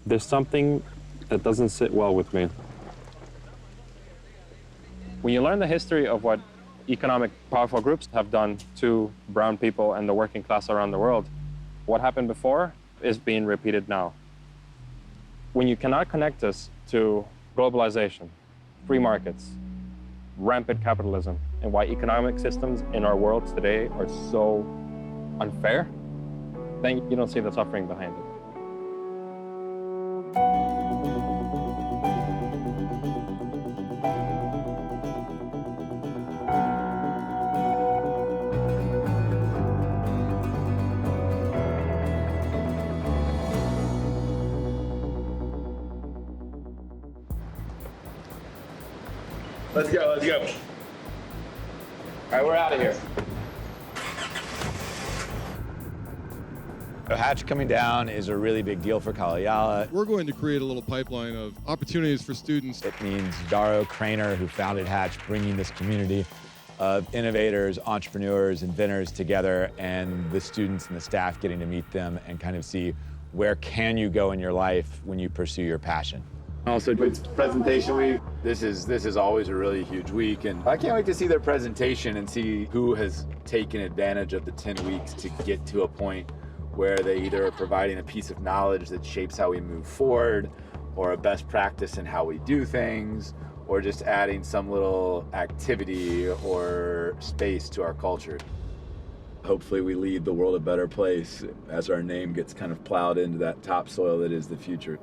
There's something that doesn't sit well with me. When you learn the history of what economic powerful groups have done to brown people and the working class around the world, what happened before is being repeated now. When you cannot connect this to globalization, free markets, rampant capitalism, and why economic systems in our world today are so unfair, then you don't see the suffering behind it. Let's go, let's go. All right, we're out of here. So Hatch coming down is a really big deal for Kalu Yala. We're going to create a little pipeline of opportunities for students. It means Daro Craner, who founded Hatch, bringing this community of innovators, entrepreneurs, inventors together, and the students and the staff getting to meet them and kind of see where can you go in your life when you pursue your passion. Also, it's presentation week. This is always a really huge week, and I can't wait to see their presentation and see who has taken advantage of the 10 weeks to get to a point where they either are providing a piece of knowledge that shapes how we move forward, or a best practice in how we do things, or just adding some little activity or space to our culture. Hopefully we leave the world a better place as our name gets kind of plowed into that topsoil that is the future.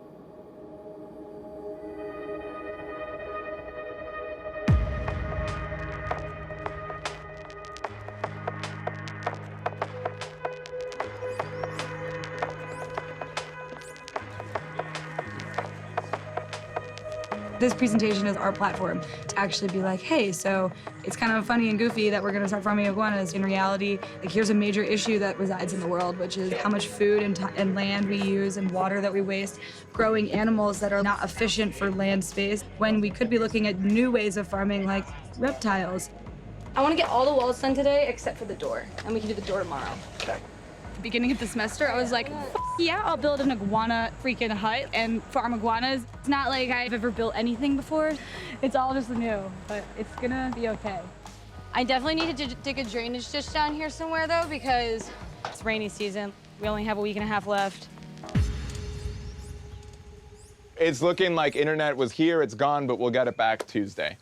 This presentation is our platform to actually be like, hey, so it's kind of funny and goofy that we're gonna start farming iguanas. In reality, like, here's a major issue that resides in the world, which is how much food and land we use and water that we waste, growing animals that are not efficient for land space, when we could be looking at new ways of farming, like reptiles. I want to get all the walls done today except for the door, and we can do the door tomorrow. Okay. Beginning of the semester, I was like, yeah, I'll build an iguana freaking hut and farm iguanas. It's not like I've ever built anything before. It's all just new, but it's gonna be okay. I definitely need to dig a drainage ditch down here somewhere, though, because it's rainy season. We only have a week and a half left. It's looking like internet was here, it's gone, but we'll get it back Tuesday.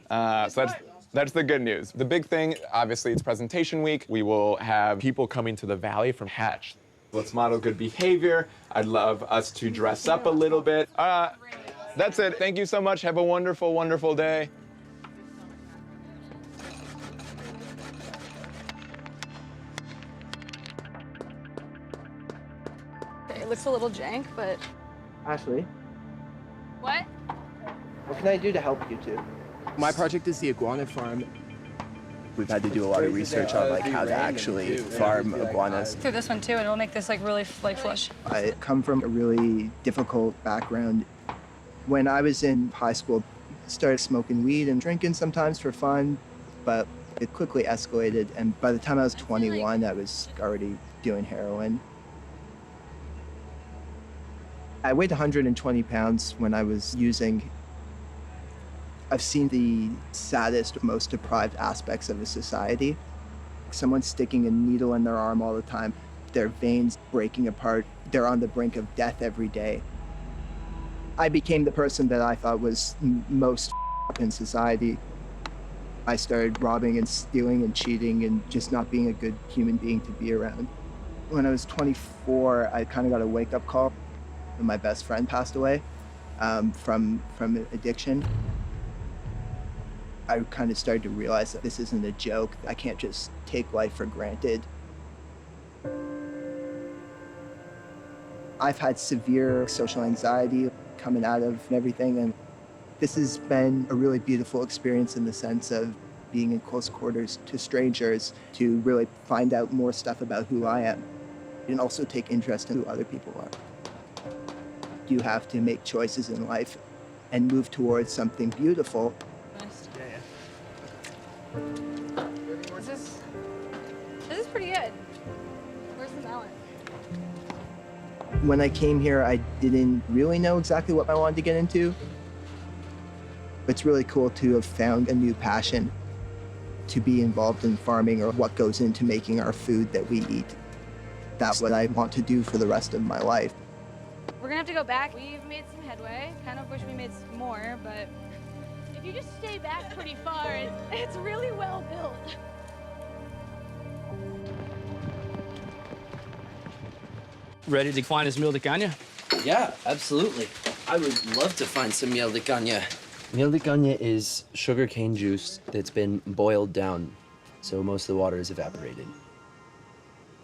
So that's the good news. The big thing, obviously, it's presentation week. We will have people coming to the Valley from Hatch. Let's model good behavior. I'd love us to dress up a little bit. That's it. Thank you so much. Have a wonderful, wonderful day. It looks a little jank, but... Ashley, What? what can I do to help you two? My project is the iguana farm. We've had to do a lot of research on like how to actually farm iguanas. Through this one too, and it'll make this like really like flush. I come from a really difficult background. When I was in high school, I started smoking weed and drinking sometimes for fun, but it quickly escalated. And by the time I was 21, I was already doing heroin. I weighed 120 pounds when I was using. I've seen the saddest, most deprived aspects of a society. Someone sticking a needle in their arm all the time, their veins breaking apart. They're on the brink of death every day. I became the person that I thought was most in society. I started robbing and stealing and cheating and just not being a good human being to be around. When I was 24, I kind of got a wake-up call. My best friend passed away from addiction. I kind of started to realize that this isn't a joke. I can't just take life for granted. I've had severe social anxiety coming out of everything, and this has been a really beautiful experience in the sense of being in close quarters to strangers to really find out more stuff about who I am and also take interest in who other people are. You have to make choices in life and move towards something beautiful. This is pretty good. Where's the melon? When I came here, I didn't really know exactly what I wanted to get into. It's really cool to have found a new passion, to be involved in farming or what goes into making our food that we eat. That's what I want to do for the rest of my life. We're gonna have to go back. We've made some headway. Kind of wish we made some more, but If you just stay back pretty far, it's really well built. Ready to find his miel de caña? Yeah, absolutely. I would love to find some miel de caña. Miel de caña is sugarcane juice that's been boiled down, so most of the water is evaporated.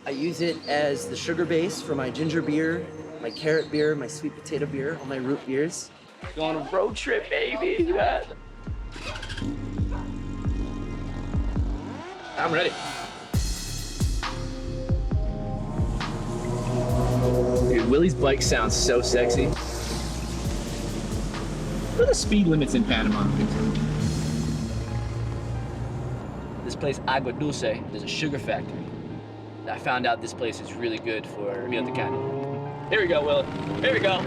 I use it as the sugar base for my ginger beer, my carrot beer, my sweet potato beer, all my root beers. Go on a road trip, baby. Yeah. I'm ready. Dude, Willie's bike sounds so sexy. What are the speed limits in Panama? This place, Agua Dulce, there's a sugar factory. I found out this place is really good for miel de caña. Here we go, Willie. Here we go.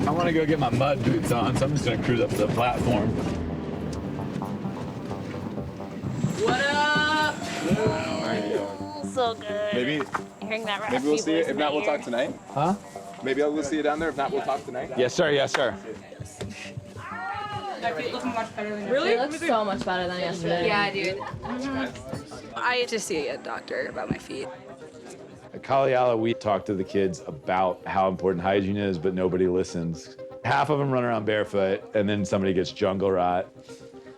I want to go get my mud boots on, so I'm just going to cruise up to the platform. What up? How are you? So good. Maybe we'll see it. If not, we'll talk tonight. Huh? Maybe we'll see you down there. If not, we'll talk tonight. Yes, sir. Yes, sir. My feet look much better than Really? yours. It looks so much better than yesterday. Yeah, dude. I had to see a doctor about my feet. At Kalu Yala, we talk to the kids about how important hygiene is, but nobody listens. Half of them run around barefoot, and then somebody gets jungle rot.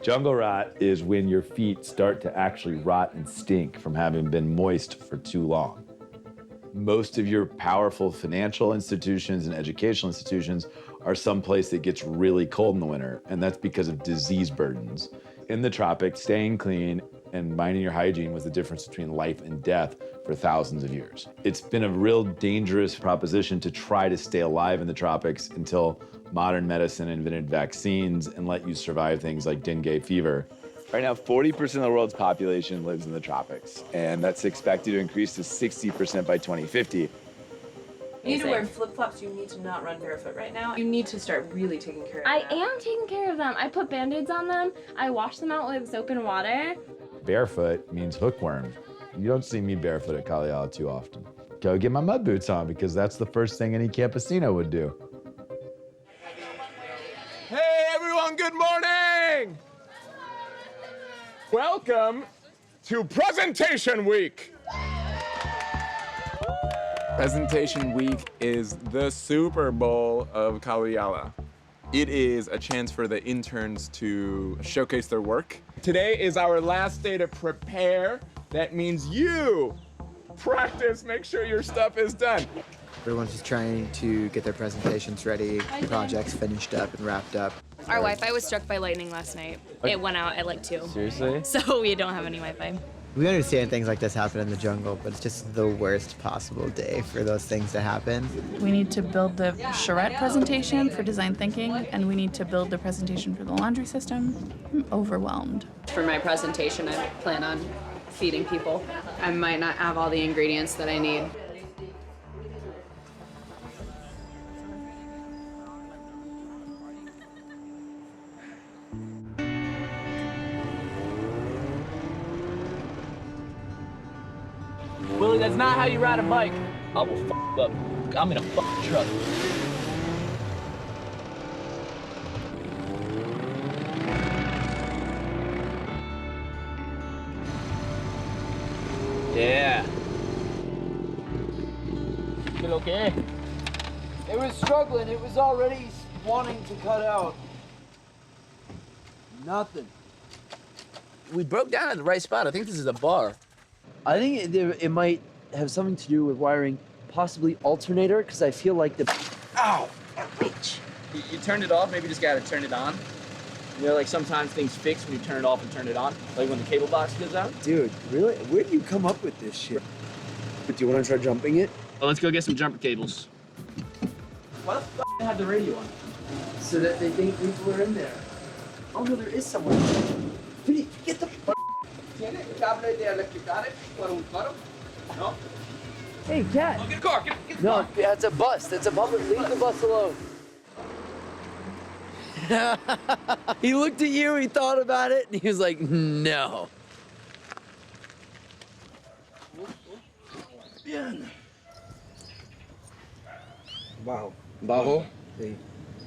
Jungle rot is when your feet start to actually rot and stink from having been moist for too long. Most of your powerful financial institutions and educational institutions are someplace that gets really cold in the winter, and that's because of disease burdens. In the tropics, staying clean and minding your hygiene was the difference between life and death for thousands of years. It's been a real dangerous proposition to try to stay alive in the tropics until modern medicine invented vaccines and let you survive things like dengue fever. Right now, 40% of the world's population lives in the tropics, and that's expected to increase to 60% by 2050. You need to wear flip-flops. You need to not run barefoot right now. You need to start really taking care of I that. am taking care of them. I put Band-Aids on them. I wash them out with soap and water. Barefoot means hookworm. You don't see me barefoot at Kalu Yala too often. Go get my mud boots on because that's the first thing any campesino would do. Hey, everyone, good morning! Welcome to Presentation Week. Presentation Week is the Super Bowl of Kalu Yala. It is a chance for the interns to showcase their work. Today is our last day to prepare. That means you practice, make sure your stuff is done. Everyone's just trying to get their presentations ready, projects finished up and wrapped up. Our Wi-Fi was struck by lightning last night. It went out at like 2. Seriously? So we don't have any Wi-Fi. We understand things like this happen in the jungle, but it's just the worst possible day for those things to happen. We need to build the charrette presentation for design thinking, and we need to build the presentation for the laundry system. I'm overwhelmed. For my presentation, I plan on feeding people. I might not have all the ingredients that I need. Willie, that's not how you ride a bike. I will fuck up. I'm in a fucking truck. Yeah. Feel okay? It was struggling. It was already wanting to cut out. Nothing. We broke down at the right spot. I think this is a bar. I think it might have something to do with wiring, possibly alternator, because I feel like the... Ow! Bitch! You turned it off, maybe just gotta turn it on. You know, like sometimes things fix when you turn it off and turn it on, like when the cable box goes out. Dude, really? Where do you come up with this shit? But do you want to try jumping it? Well, let's go get some jumper cables. Why the f*** they have the radio on? So that they think people are in there. Oh no, there is someone. Vinny, get the f***. Damn it. cable de electricar por un carro? No? Hey, Cat. Oh, get a car. Get a No, car. yeah, it's a bus. It's a public. Leave the bus alone. He looked at you, he thought about it, and he was like, no. Bien. Bajo. Bajo. Sí.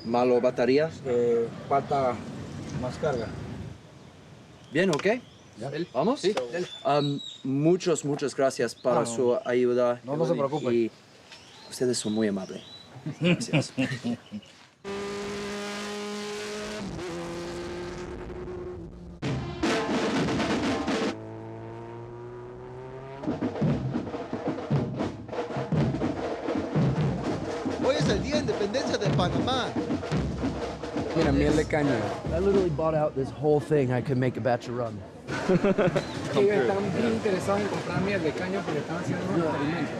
Malo baterías. Falta más carga. Bien, ¿ok? ¿Vamos? Sí. Muchas gracias para No. su ayuda. No se preocupe. Y ustedes son muy amables. Gracias. Hoy es el Día de Independencia de Panamá. Mira, miel de caña. I literally bought out this whole thing. I could make a batch of rum. Ellos están bien interesados en comprar miel de caña porque están haciendo unos experimentos.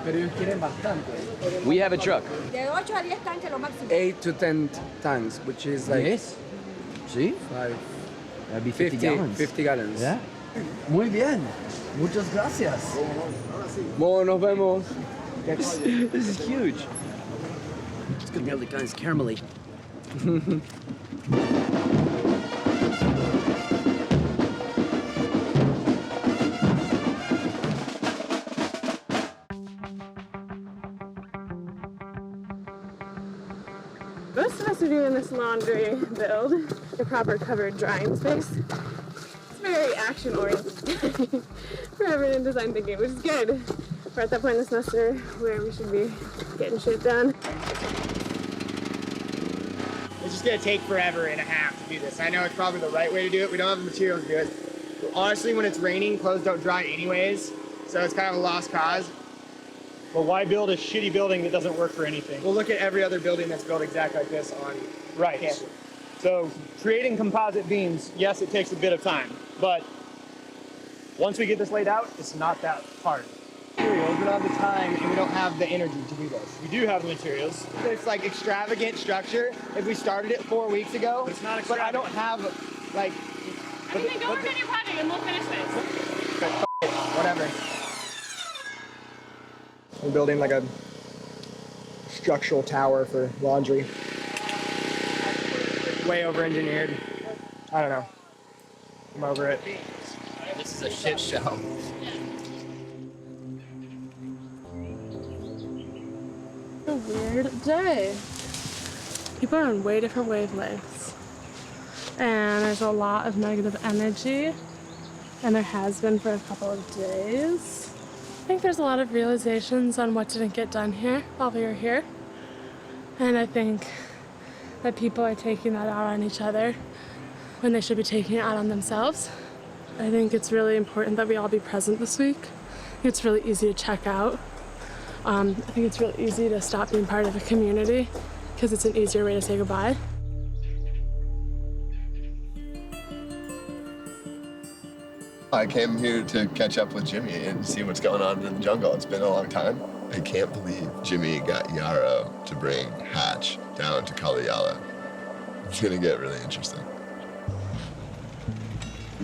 Pero ellos quieren bastante. We have a truck. De 8 a 10 tanques lo máximo. 8 to 10 tons, which is like... Yes. See? That'd be 50 gallons. 50 gallons. Yeah. Muy bien. Muchas gracias. Bueno, nos vemos. This is huge. It's gonna be able to guys caramelly. Most of us are doing this laundry build, the proper covered drying space. It's very action-oriented for everyone in design thinking, which is good. We're at that point in the semester where we should be getting shit done. It's just gonna take forever and a half to do this. I know it's probably the right way to do it. We don't have the materials to do it. But honestly, when it's raining, clothes don't dry anyways, so it's kind of a lost cause. Well, why build a shitty building that doesn't work for anything? We'll look at every other building that's built exactly like this on campus. So creating composite beams, yes, it takes a bit of time, but once we get this laid out, it's not that hard. We don't have the time and we don't have the energy to do this. We do have the materials. It's like extravagant structure. If we started it 4 weeks ago, But it's not but I don't have like. I mean, then go work on your project and we'll finish this. Whatever. We're building like a structural tower for laundry. Way over-engineered. I don't know. I'm over it. This is a shit show. A weird day. People are on way different wavelengths. And there's a lot of negative energy. And there has been for a couple of days. I think there's a lot of realizations on what didn't get done here while we were here. And I think that people are taking that out on each other when they should be taking it out on themselves. I think it's really important that we all be present this week. It's really easy to check out. I think it's really easy to stop being part of a community because it's an easier way to say goodbye. I came here to catch up with Jimmy and see what's going on in the jungle. It's been a long time. I can't believe Jimmy got Yara to bring Hatch down to Kalu Yala. It's gonna get really interesting.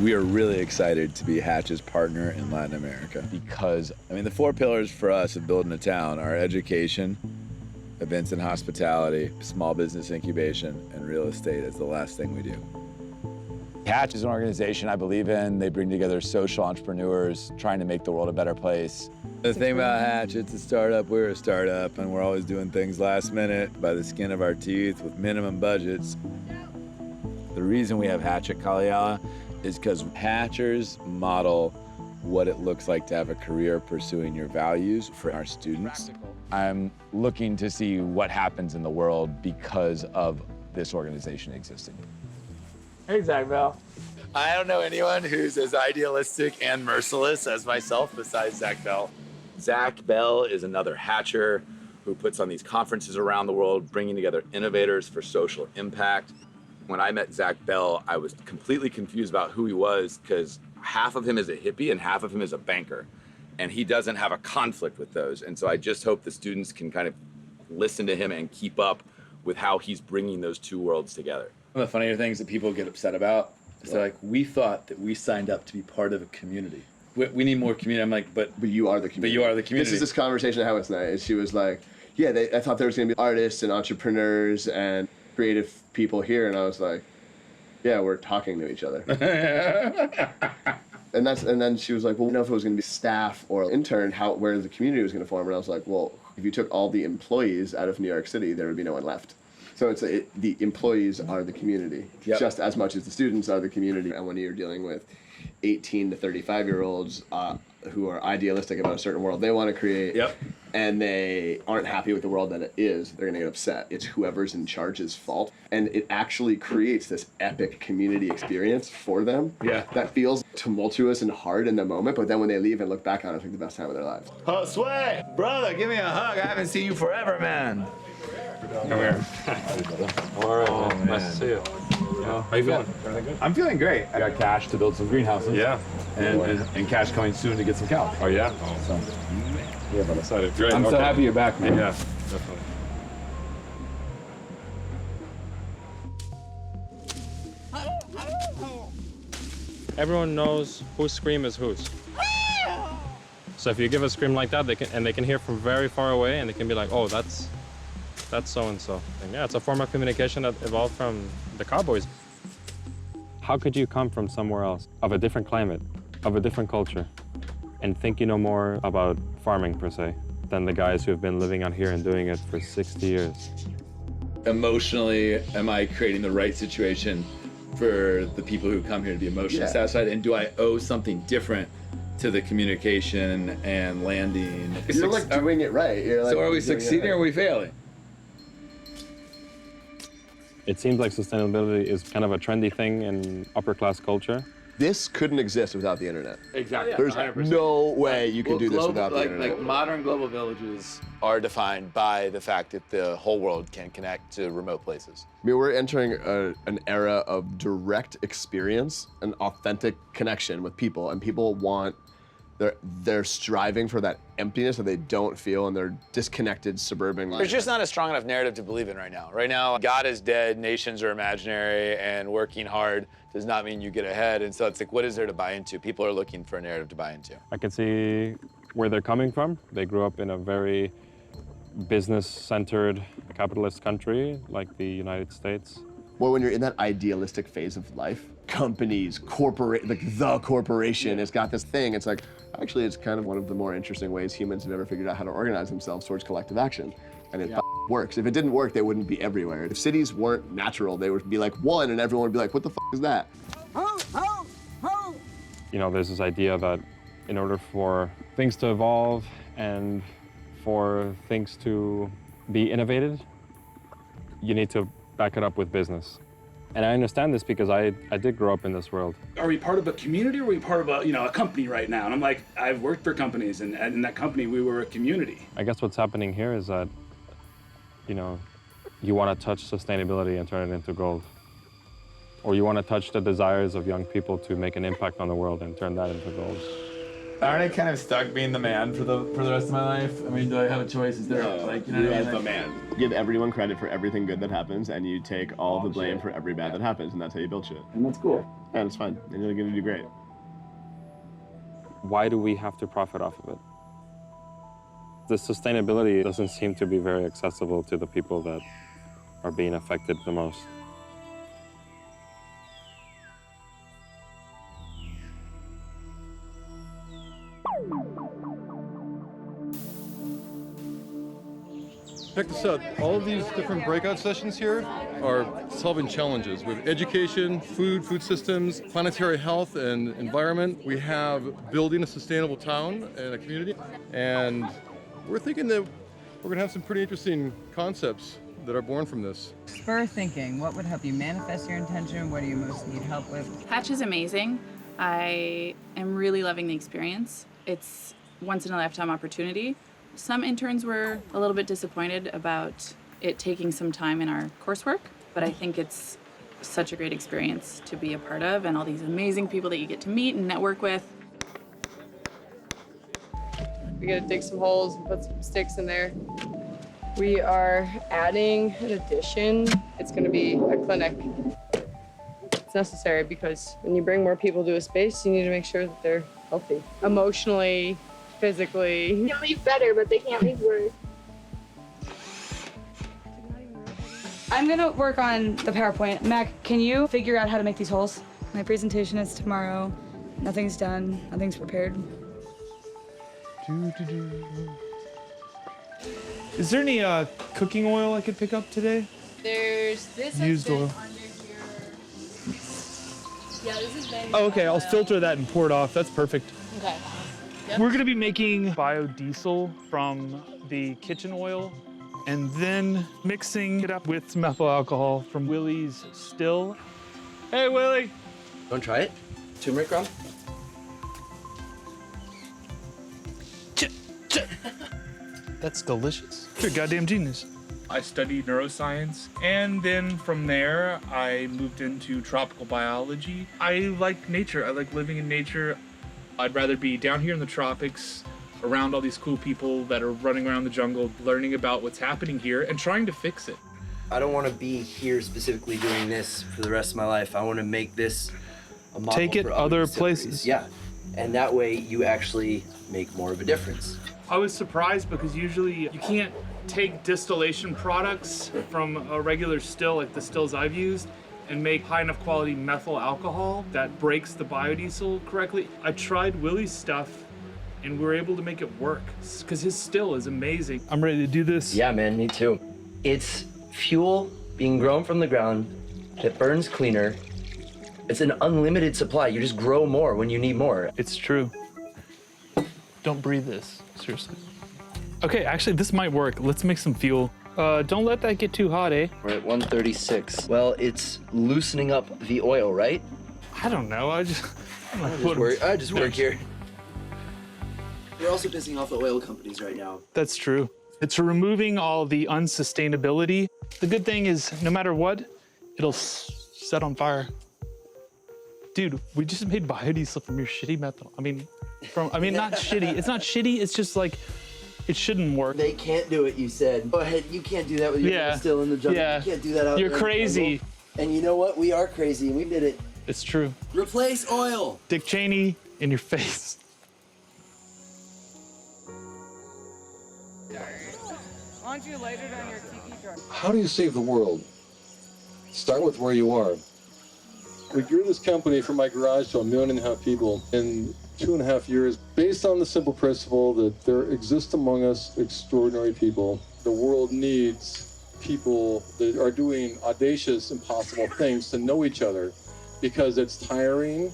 We are really excited to be Hatch's partner in Latin America because, I mean, the 4 pillars for us of building a town are education, events and hospitality, small business incubation, and real estate is the last thing we do. Hatch is an organization I believe in. They bring together social entrepreneurs trying to make the world a better place. The thing about Hatch, it's a startup, we're a startup, and we're always doing things last minute by the skin of our teeth with minimum budgets. The reason we have Hatch at Kalu Yala is because Hatchers model what it looks like to have a career pursuing your values for our students. I'm looking to see what happens in the world because of this organization existing. Hey, Zach Bell. I don't know anyone who's as idealistic and merciless as myself besides Zach Bell. Zach Bell is another Hatcher who puts on these conferences around the world, bringing together innovators for social impact. When I met Zach Bell, I was completely confused about who he was because half of him is a hippie and half of him is a banker. And he doesn't have a conflict with those. And so I just hope the students can kind of listen to him and keep up with how he's bringing those two worlds together. One of the funnier things that people get upset about So like, we thought that we signed up to be part of a community. We need more community. I'm like, but you are the community. But you are the community. This is this conversation I had with tonight, and she was like, yeah, I thought there was going to be artists and entrepreneurs and creative people here, and I was like, yeah, we're talking to each other. And then she was like, well, I don't know if it was going to be staff or intern, where the community was going to form. And I was like, well, if you took all the employees out of New York City, there would be no one left. So the employees are the community, just as much as the students are the community. And when you're dealing with 18 to 35-year-olds who are idealistic about a certain world they want to create, and they aren't happy with the world that it is, they're going to get upset. It's whoever's in charge's fault. And it actually creates this epic community experience for them that feels tumultuous and hard in the moment, but then when they leave and look back on it, it's like the best time of their lives. Oh, Sway, brother, give me a hug. I haven't seen you forever, man. Come here. All right, nice to see you. How you feeling? Everything good? I'm feeling great. I got cash to build some greenhouses. Yeah. And cash coming soon to get some cows. Oh, yeah? So, yeah, but excited. Great. I'm so happy you're back, man. Yeah, definitely. Everyone knows whose scream is whose. So if you give a scream like that, they can hear from very far away, and they can be like, oh, that's so-and-so. And yeah, it's a form of communication that evolved from the cowboys. How could you come from somewhere else, of a different climate, of a different culture, and think you know more about farming, per se, than the guys who have been living out here and doing it for 60 years? Emotionally, am I creating the right situation for the people who come here to be emotionally satisfied? And do I owe something different to the communication and landing? You're like doing it right. You're like, so are we succeeding or are we failing? It seems like sustainability is kind of a trendy thing in upper class culture. This couldn't exist without the internet. Exactly. There's 100%. no way you could do this without the internet. Like modern global villages are defined by the fact that the whole world can connect to remote places. I mean, we're entering an era of direct experience and authentic connection with people, and people want, they're striving for that emptiness that they don't feel in their disconnected suburban life. There's just not a strong enough narrative to believe in right now. Right now, God is dead, nations are imaginary, and working hard does not mean you get ahead. And so it's like, what is there to buy into? People are looking for a narrative to buy into. I can see where they're coming from. They grew up in a very business-centered capitalist country like the United States. Well, when you're in that idealistic phase of life, companies, the corporation has got this thing. It's like, actually, it's kind of one of the more interesting ways humans have ever figured out how to organize themselves towards collective action. And it works. If it didn't work, they wouldn't be everywhere. If cities weren't natural, they would be like one, and everyone would be like, what the is that? You know, there's this idea that in order for things to evolve and for things to be innovated, you need to back it up with business. And I understand this because I did grow up in this world. Are we part of a community or are we part of a company right now? And I'm like, I've worked for companies, and in that company, we were a community. I guess what's happening here is that, you know, you want to touch sustainability and turn it into gold. Or you want to touch the desires of young people to make an impact on the world and turn that into gold. Aren't I kind of stuck being the man for the rest of my life? I mean, do I have a choice? Is there You're the man. Give everyone credit for everything good that happens, and you take all the blame for every bad that happens, and that's how you build shit. And that's cool. And it's fine, and you're gonna do great. Why do we have to profit off of it? The sustainability doesn't seem to be very accessible to the people that are being affected the most. Check this out. All of these different breakout sessions here are solving challenges with education, food systems, planetary health and environment. We have building a sustainable town and a community. And we're thinking that we're going to have some pretty interesting concepts that are born from this. Spur thinking. What would help you manifest your intention? What do you most need help with? Hatch is amazing. I am really loving the experience. It's once in a lifetime opportunity. Some interns were a little bit disappointed about it taking some time in our coursework, but I think it's such a great experience to be a part of, and all these amazing people that you get to meet and network with. We gotta dig some holes and put some sticks in there. We are adding an addition. It's gonna be a clinic. It's necessary because when you bring more people to a space, you need to make sure that they're healthy. Emotionally, physically. They can leave better, but they can't leave worse. I'm gonna work on the PowerPoint. Mac, can you figure out how to make these holes? My presentation is tomorrow. Nothing's done, nothing's prepared. Is there any cooking oil I could pick up today? There's this Used oil. under here. Yeah, this is baby. Oh, okay, I'll filter that and pour it off. That's perfect. Okay. We're gonna be making biodiesel from the kitchen oil and then mixing it up with some methyl alcohol from Willie's still. Hey, Willie. Want to try it? Turmeric rum? That's delicious. You're a goddamn genius. I studied neuroscience, and then from there, I moved into tropical biology. I like nature. I like living in nature. I'd rather be down here in the tropics, around all these cool people that are running around the jungle, learning about what's happening here and trying to fix it. I don't want to be here specifically doing this for the rest of my life. I want to make this a model Take it for other facilities. places. Yeah, and that way you actually make more of a difference. I was surprised because usually you can't take distillation products from a regular still, like the stills I've used, and make high enough quality methyl alcohol that breaks the biodiesel correctly. I tried Willie's stuff and we were able to make it work because his still is amazing. I'm ready to do this. Yeah, man, me too. It's fuel being grown from the ground that burns cleaner. It's an unlimited supply. You just grow more when you need more. It's true. Don't breathe this, seriously. Okay, actually, this might work. Let's make some fuel. Don't let that get too hot, eh? We're at 136. Well, it's loosening up the oil, right? I don't know. I just work here. We're also pissing off the oil companies right now. That's true. It's removing all the unsustainability. The good thing is, no matter what, it'll set on fire. Dude, we just made biodiesel from your shitty methyl. Not shitty. It's not shitty. It's just like, it shouldn't work. They can't do it, you said. Go ahead, you can't do that with your still in the jungle. Yeah. You can't do that out You're there in the crazy. jungle. And you know what? We are crazy, and we did it. It's true. Replace oil. Dick Cheney in your face. Why don't you light it on your tiki truck? How do you save the world? Start with where you are. We grew this company from my garage to 1.5 million people in 2.5 years, based on the simple principle that there exist among us extraordinary people. The world needs people that are doing audacious, impossible things to know each other, because it's tiring,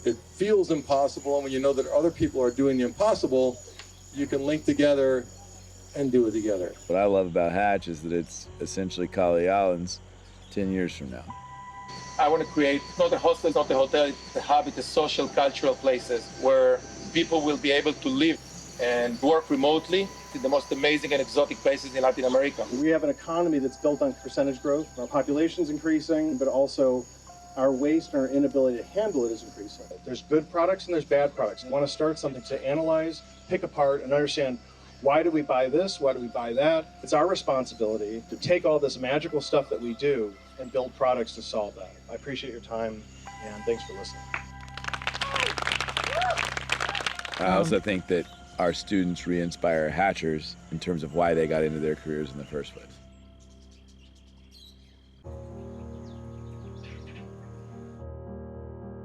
it feels impossible, and when you know that other people are doing the impossible, you can link together and do it together. What I love about Hatch is that it's essentially Kalu Yala's 10 years from now. I want to create not a hostel, not a hotel, it's a hub, it's a social, cultural places where people will be able to live and work remotely in the most amazing and exotic places in Latin America. We have an economy that's built on percentage growth. Our population's increasing, but also our waste and our inability to handle it is increasing. There's good products and there's bad products. I want to start something to analyze, pick apart, and understand, why do we buy this? Why do we buy that? It's our responsibility to take all this magical stuff that we do and build products to solve that. I appreciate your time, and thanks for listening. I also think that our students re-inspire Hatchers in terms of why they got into their careers in the first place.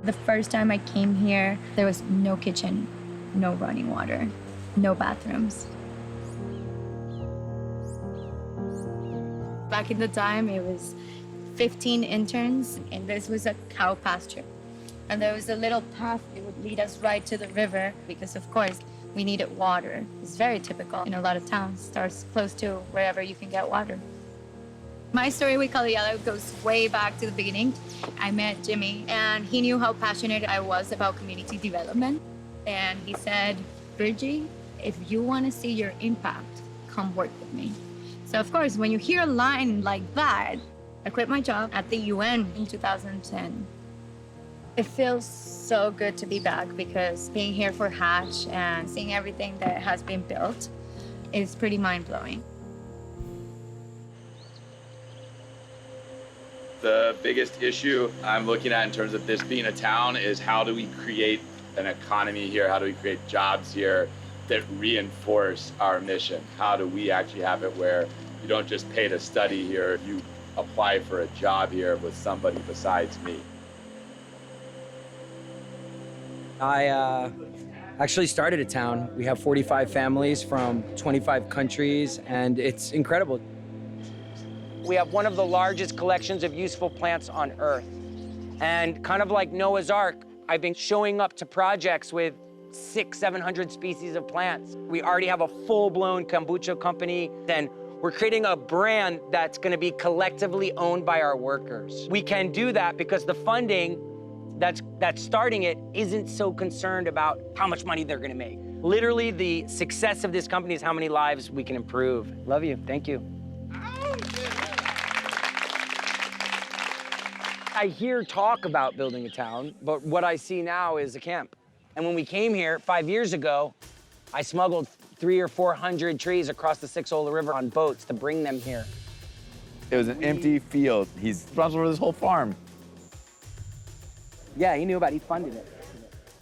The first time I came here, there was no kitchen, no running water, no bathrooms. Back in the time, it was 15 interns, and this was a cow pasture. And there was a little path that would lead us right to the river because, of course, we needed water. It's very typical in a lot of towns. Starts close to wherever you can get water. My story with Kalu Yala goes way back to the beginning. I met Jimmy, and he knew how passionate I was about community development. And he said, Bridgie, if you want to see your impact, come work with me. So, of course, when you hear a line like that, I quit my job at the UN in 2010. It feels so good to be back because being here for Hatch and seeing everything that has been built is pretty mind-blowing. The biggest issue I'm looking at in terms of this being a town is how do we create an economy here? How do we create jobs here that reinforce our mission? How do we actually have it where you don't just pay to study here, you apply for a job here with somebody besides me? I actually started a town. We have 45 families from 25 countries, and it's incredible. We have one of the largest collections of useful plants on Earth. And kind of like Noah's Ark, I've been showing up to projects with 600-700 species of plants. We already have a full-blown kombucha company, and we're creating a brand that's gonna be collectively owned by our workers. We can do that because the funding that's starting it isn't so concerned about how much money they're gonna make. Literally, the success of this company is how many lives we can improve. Love you, thank you. I hear talk about building a town, but what I see now is a camp. And when we came here 5 years ago, I smuggled 300 or 400 trees across the Sixola River on boats to bring them here. It was an empty field. He's responsible for this whole farm. Yeah, he knew about it. He funded it.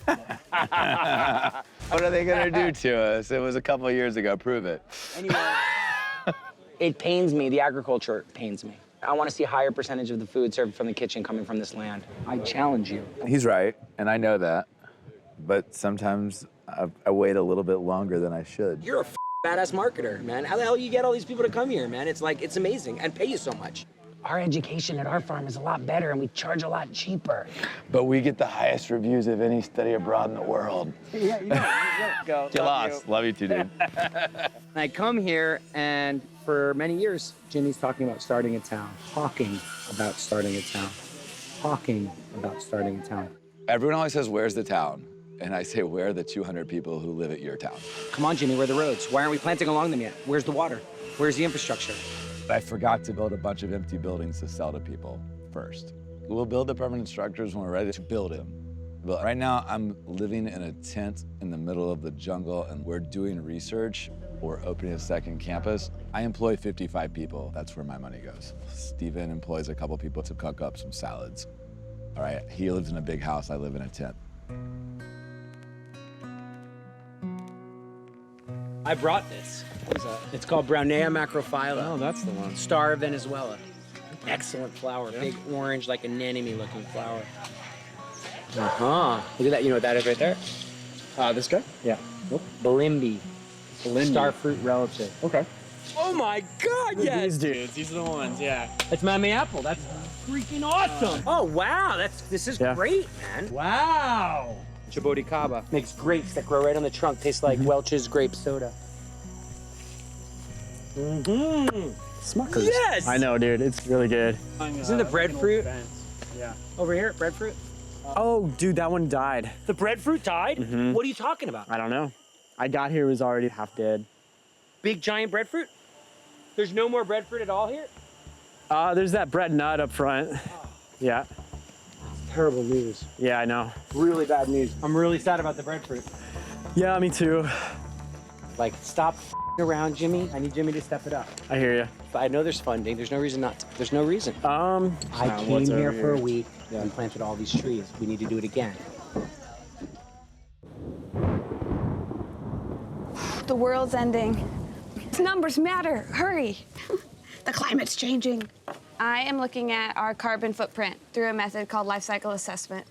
What are they gonna do to us? It was a couple of years ago. Prove it. Anyway, it pains me. The agriculture pains me. I want to see a higher percentage of the food served from the kitchen coming from this land. I challenge you. He's right, and I know that. But sometimes I wait a little bit longer than I should. You're a badass marketer, man. How the hell you get all these people to come here, man? It's like, it's amazing, and pay you so much. Our education at our farm is a lot better, and we charge a lot cheaper. But we get the highest reviews of any study abroad in the world. Yeah, you know, go. Get lost. Love you too, dude. I come here, and for many years, Jimmy's talking about starting a town, talking about starting a town, talking about starting a town. Everyone always says, where's the town? And I say, where are the 200 people who live at your town? Come on, Jimmy, where are the roads? Why aren't we planting along them yet? Where's the water? Where's the infrastructure? I forgot to build a bunch of empty buildings to sell to people first. We'll build the permanent structures when we're ready to build them. But right now, I'm living in a tent in the middle of the jungle, and we're doing research. We're opening a second campus. I employ 55 people. That's where my money goes. Steven employs a couple people to cook up some salads. All right, he lives in a big house. I live in a tent. I brought this. It's called Brownea macrophylla. Oh, that's the one. Star of Venezuela. Excellent flower. Yeah. Big orange, like anemone looking flower. Uh-huh. Look at that. You know what that is right there? This guy? Yeah. Nope. Balimbi. Starfruit relative. Okay. Oh my God, yes! These dudes, these are the ones, yeah. That's Mammy Apple. That's freaking awesome. Oh, wow. This is great, man. Wow. Jaboticaba. Makes grapes that grow right on the trunk. Tastes like Welch's grape soda. Mm-hmm. Smuckers. Yes! I know, dude. It's really good. Isn't the breadfruit? Yeah. Over here, breadfruit? Oh, dude, that one died. The breadfruit died? Mhm. What are you talking about? I don't know. I got here, it was already half dead. Big giant breadfruit? There's no more breadfruit at all here? There's that bread nut up front. Yeah. Terrible news. Yeah, I know. Really bad news. I'm really sad about the breadfruit. Yeah, me too. Like, stop around, Jimmy. I need Jimmy to step it up. I hear you. But I know there's funding. There's no reason not to. There's no reason. I came here for a week and planted all these trees. We need to do it again. The world's ending. Numbers matter. Hurry. The climate's changing. I am looking at our carbon footprint through a method called life cycle assessment.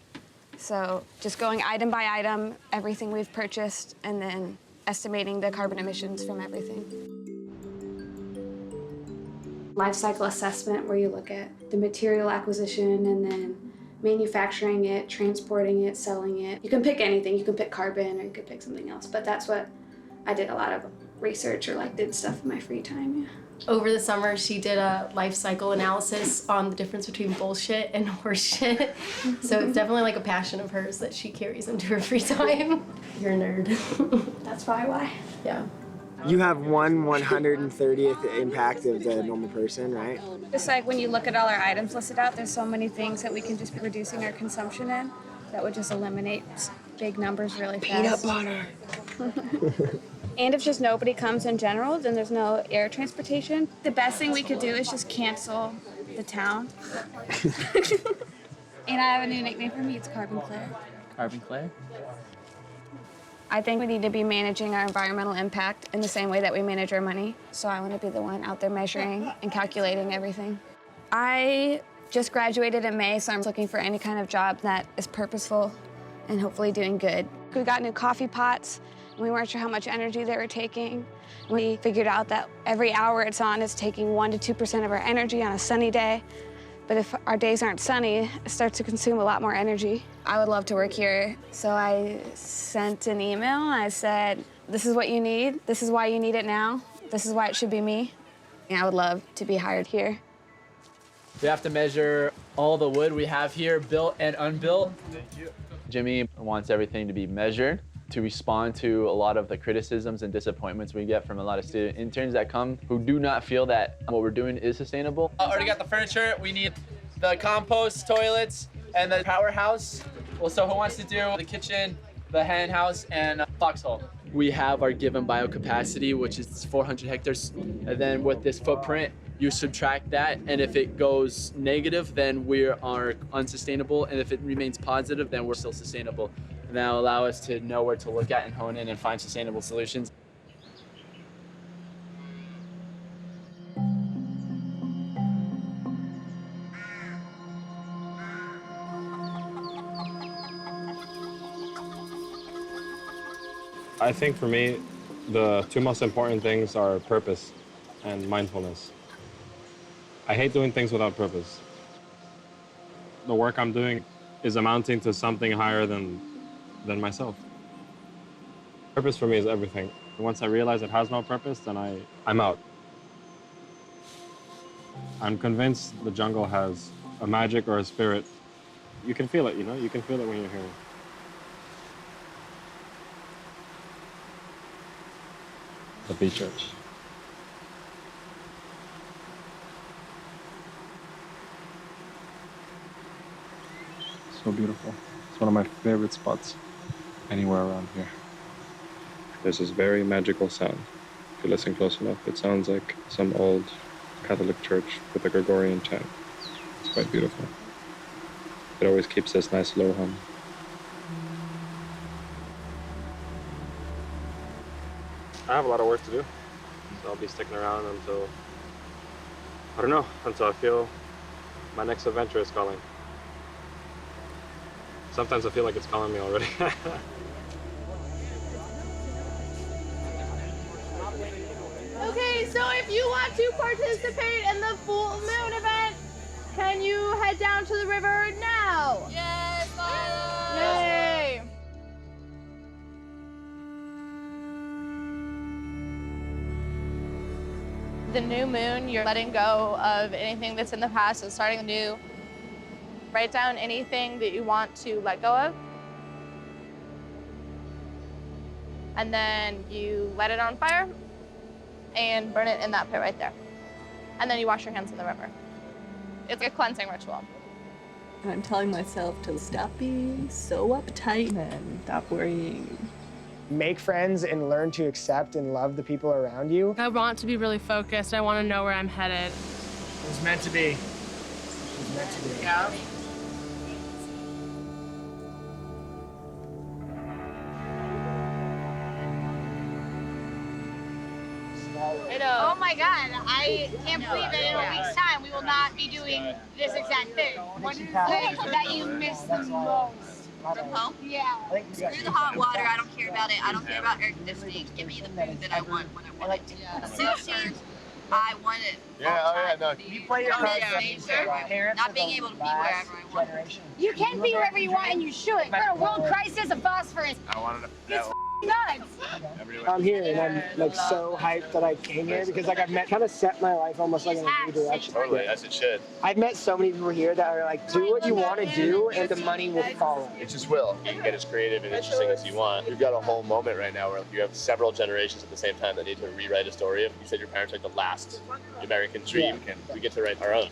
So just going item by item, everything we've purchased, and then estimating the carbon emissions from everything. Life cycle assessment, where you look at the material acquisition and then manufacturing it, transporting it, selling it. You can pick anything. You can pick carbon or you could pick something else, but that's what I did a lot of research or did stuff in my free time, yeah. Over the summer, she did a life cycle analysis on the difference between bullshit and horseshit. So it's definitely a passion of hers that she carries into her free time. You're a nerd. That's probably why. Yeah. You have 1/130th impact of the normal person, right? Just like when you look at all our items listed out, there's so many things that we can just be reducing our consumption in that would just eliminate big numbers really fast. Peanut butter. And if just nobody comes in general, then there's no air transportation. The best thing we could do is just cancel the town. And I have a new nickname for me. It's Carbon Claire. Carbon Claire? I think we need to be managing our environmental impact in the same way that we manage our money. So I want to be the one out there measuring and calculating everything. I just graduated in May, so I'm looking for any kind of job that is purposeful and hopefully doing good. We got new coffee pots. We weren't sure how much energy they were taking. We figured out that every hour it's on is taking 1% to 2% of our energy on a sunny day. But if our days aren't sunny, it starts to consume a lot more energy. I would love to work here. So I sent an email and I said, this is what you need. This is why you need it now. This is why it should be me. And I would love to be hired here. We have to measure all the wood we have here, built and unbuilt. Jimmy wants everything to be measured to respond to a lot of the criticisms and disappointments we get from a lot of student interns that come who do not feel that what we're doing is sustainable. Already got the furniture. We need the compost toilets and the powerhouse. Well, so who wants to do the kitchen, the hen house, and foxhole? We have our given biocapacity, which is 400 hectares. And then with this footprint, you subtract that, and if it goes negative, then we are unsustainable, and if it remains positive, then we're still sustainable. And that'll allow us to know where to look at and hone in and find sustainable solutions. I think for me, the two most important things are purpose and mindfulness. I hate doing things without purpose. The work I'm doing is amounting to something higher than myself. Purpose for me is everything. Once I realize it has no purpose, then I'm out. I'm convinced the jungle has a magic or a spirit. You can feel it, you know? You can feel it when you're here. The beach church. So beautiful. It's one of my favorite spots anywhere around here. There's this very magical sound. If you listen close enough, it sounds like some old Catholic church with a Gregorian chant. It's quite beautiful. It always keeps this nice low hum. I have a lot of work to do, so I'll be sticking around until, I don't know, until I feel my next adventure is calling. Sometimes I feel like it's calling me already. Okay, so if you want to participate in the full moon event, can you head down to the river now? Yes, Lila! Yay! The new moon, you're letting go of anything that's in the past and starting anew. Write down anything that you want to let go of. And then you let it on fire and burn it in that pit right there. And then you wash your hands in the river. It's a cleansing ritual. And I'm telling myself to stop being so uptight and stop worrying. Make friends and learn to accept and love the people around you. I want to be really focused. I want to know where I'm headed. It was meant to be. It was meant to be. Yeah. Oh my God, I can't believe that in a week's time we will not be doing this exact thing. What is it that you miss the most? From home? Yeah. Screw the hot water, I don't care about it. I don't care about air conditioning. Give me the food that I want when I want it. Sushi, I want it. Yeah, oh yeah, no. You play your nature, not being able to be wherever I want. You can be wherever you want and you should. We're a world crisis of phosphorus. I wanted to. It's nuts. I'm here and I'm like so hyped that I came here because like I've met kind of set my life almost like in a new direction. Totally, as it should. I've met so many people here that are like, do what you want to do and the money will follow. It just will. You can get as creative and interesting as you want. You've got a whole moment right now where you have several generations at the same time that need to rewrite a story. You said your parents are the last American dream, and we get to write our own.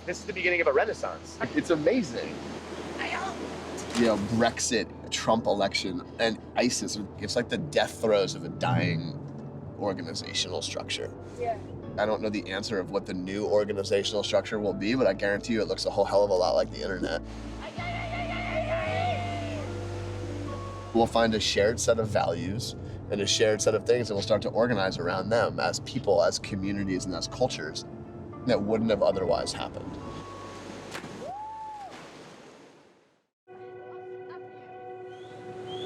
This is the beginning of a renaissance. It's amazing. You know, Brexit, Trump election, and ISIS, it's like the death throes of a dying organizational structure. Yeah. I don't know the answer of what the new organizational structure will be, but I guarantee you it looks a whole hell of a lot like the internet. We'll find a shared set of values and a shared set of things, and we'll start to organize around them as people, as communities, and as cultures that wouldn't have otherwise happened.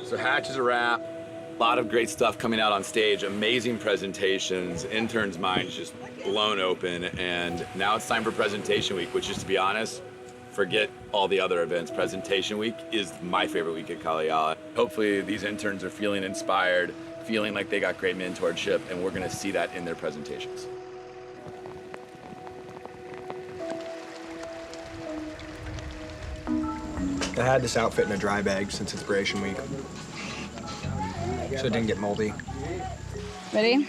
So Hatch is a wrap. A lot of great stuff coming out on stage, amazing presentations, interns' minds just blown open, and now it's time for presentation week, which is, to be honest, forget all the other events. Presentation week is my favorite week at Kalu Yala. Hopefully these interns are feeling inspired, feeling like they got great mentorship, and we're gonna see that in their presentations. I had this outfit in a dry bag since Inspiration Week, so it didn't get moldy. Ready?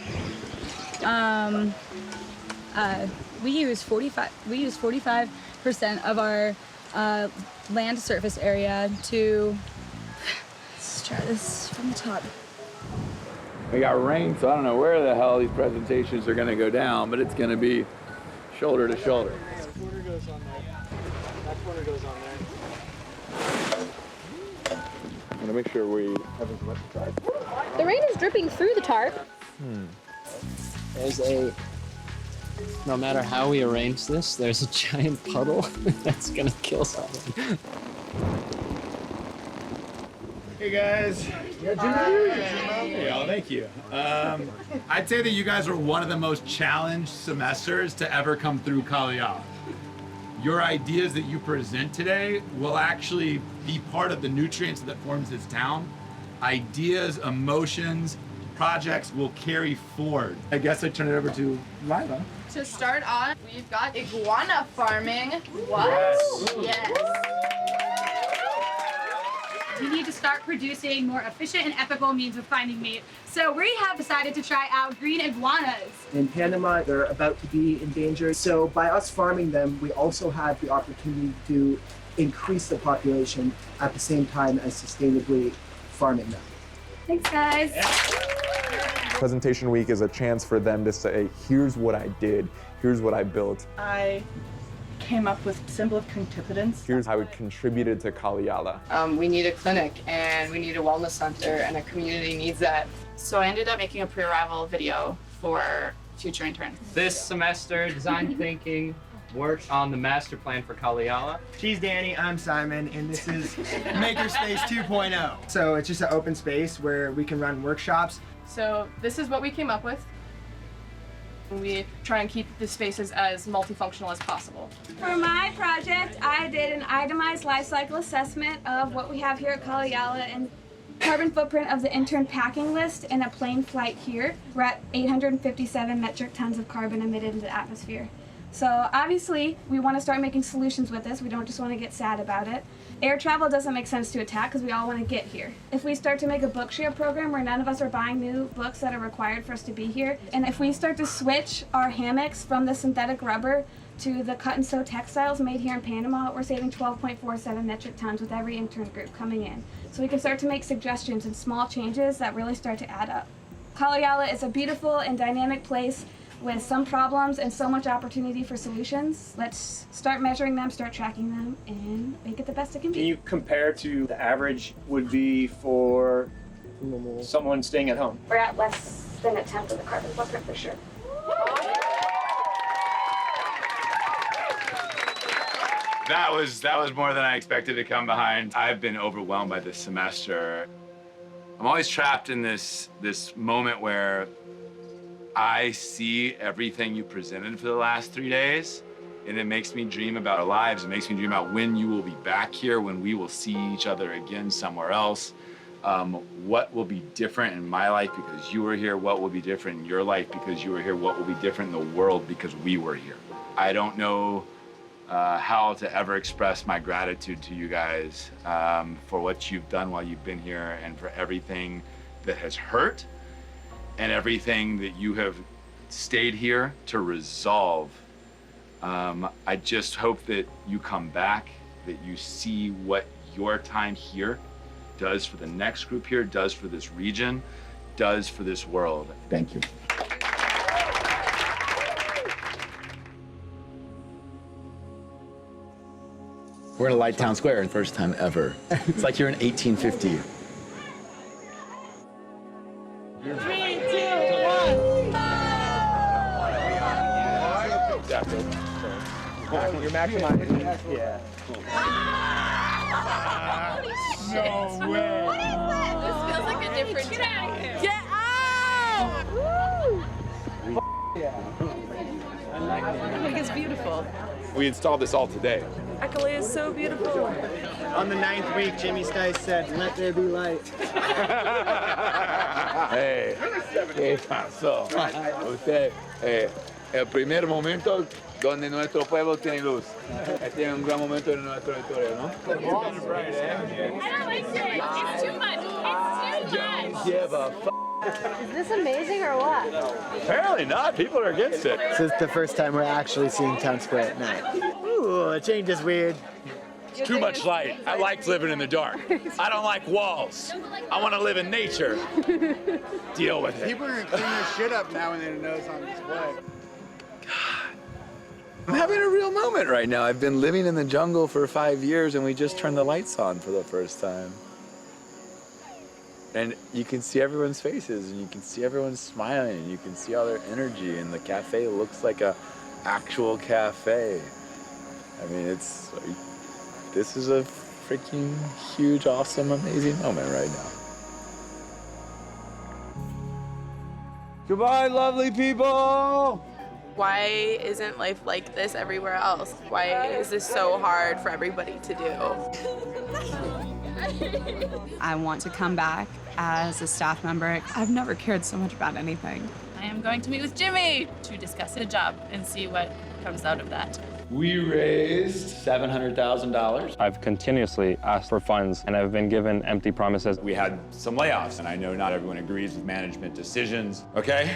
We use 45% of our land surface area to. Let's try this from the top. We got rain, so I don't know where the hell these presentations are gonna go down, but it's gonna be shoulder to shoulder. That corner goes on there. That corner goes on there. I'm gonna make sure we have as much time. The rain is dripping through the tarp. No matter how we arrange this, there's a giant puddle that's gonna kill someone. Hey guys. Hey, y'all, thank you. I'd say that you guys are one of the most challenged semesters to ever come through Kalu Yala. Your ideas that you present today will actually be part of the nutrients that forms this town. Ideas, emotions, projects will carry forward. I guess I turn it over to Lila. To start on, we've got iguana farming. What? Yes. We need to start producing more efficient and ethical means of finding meat. So we have decided to try out green iguanas. In Panama, they're about to be endangered. So by us farming them, we also have the opportunity to increase the population at the same time as sustainably farming them. Thanks, guys. Presentation week is a chance for them to say, here's what I did, here's what I built. I came up with symbol of concipitance. Here's how it contributed to Kalu Yala. We need a clinic and we need a wellness center and a community needs that. So I ended up making a pre-arrival video for future interns. This semester, design thinking worked on the master plan for Kalu Yala. She's Danny, I'm Simon, and this is Makerspace 2.0. So it's just an open space where we can run workshops. So this is what we came up with. We try and keep the spaces as multifunctional as possible. For my project, I did an itemized life cycle assessment of what we have here at Kalu Yala and carbon footprint of the intern packing list in a plane flight here. We're at 857 metric tons of carbon emitted into the atmosphere. So obviously, we want to start making solutions with this. We don't just want to get sad about it. Air travel doesn't make sense to attack because we all want to get here. If we start to make a book share program where none of us are buying new books that are required for us to be here, and if we start to switch our hammocks from the synthetic rubber to the cut and sew textiles made here in Panama, we're saving 12.47 metric tons with every intern group coming in. So we can start to make suggestions and small changes that really start to add up. Kalu Yala is a beautiful and dynamic place with some problems and so much opportunity for solutions. Let's start measuring them, start tracking them, and make it the best it can be. Can you compare to the average would be for someone staying at home? We're at less than a tenth of the carbon footprint for sure. That was more than I expected to come behind. I've been overwhelmed by this semester. I'm always trapped in this moment where I see everything you presented for the last 3 days, and it makes me dream about our lives. It makes me dream about when you will be back here, when we will see each other again somewhere else. What will be different in my life because you were here? What will be different in your life because you were here? What will be different in the world because we were here? I don't know how to ever express my gratitude to you guys for what you've done while you've been here and for everything that has hurt and everything that you have stayed here to resolve. I just hope that you come back, that you see what your time here does for the next group here, does for this region, does for this world. Thank you. We're in a light town square, first time ever. It's like you're in 1850. 3, 2, 1. You're maximizing. Yeah. No way. This feels like a different town. Get out! Woo! I think it's beautiful. We installed this all today. Akale is so beautiful. On the 9th week, Jimmy Stice said, "Let there be light." Hey, ¿qué pasó? Usted, el primer momento donde nuestro pueblo tiene luz. Este es un gran momento en nuestra historia, ¿no? I don't like it. It's too much. It's too much. Give a Is this amazing or what? Apparently not. People are against it. This is the first time we're actually seeing town square at night. Ooh, the change is weird. It's too much light. I like living in the dark. I don't like walls. I want to live in nature. Deal with it. People are gonna clean their shit up now when they know it's on display. I'm having a real moment right now. I've been living in the jungle for 5 years and we just turned the lights on for the first time. And you can see everyone's faces and you can see everyone smiling and you can see all their energy and the cafe looks like a actual cafe. I mean, this is a freaking huge, awesome, amazing moment right now. Goodbye, lovely people! Why isn't life like this everywhere else? Why is this so hard for everybody to do? I want to come back as a staff member. I've never cared so much about anything. I am going to meet with Jimmy to discuss a job and see what comes out of that. We raised $700,000. I've continuously asked for funds, and I've been given empty promises. We had some layoffs, and I know not everyone agrees with management decisions, okay?